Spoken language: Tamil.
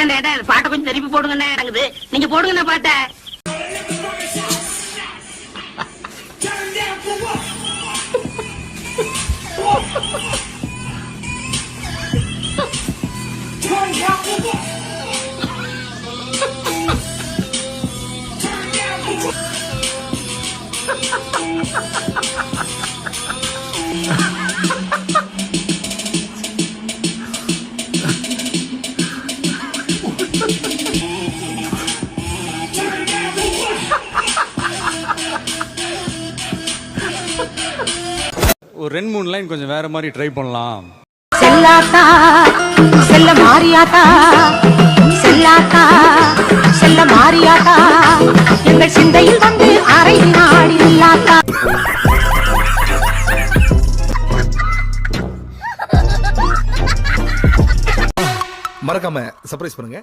என்ன பாட்டை கொஞ்சம் திருப்பி போடுங்கண்ணே இடங்குது. நீங்க போடுங்கண்ணா பாட்டை. ஒரு 2-3 லைன் கொஞ்சம் வேற மாதிரி ட்ரை பண்ணலாம். செல்லாத்தா செல்ல மாறியாத்தா, செல்லாத்தா செல்ல மாறியாத்தா, எங்கள் சிந்தையில் வந்து அரை நாடி இல்லாத்தா. மறக்காம சர்ப்ரைஸ் பண்ணுங்க.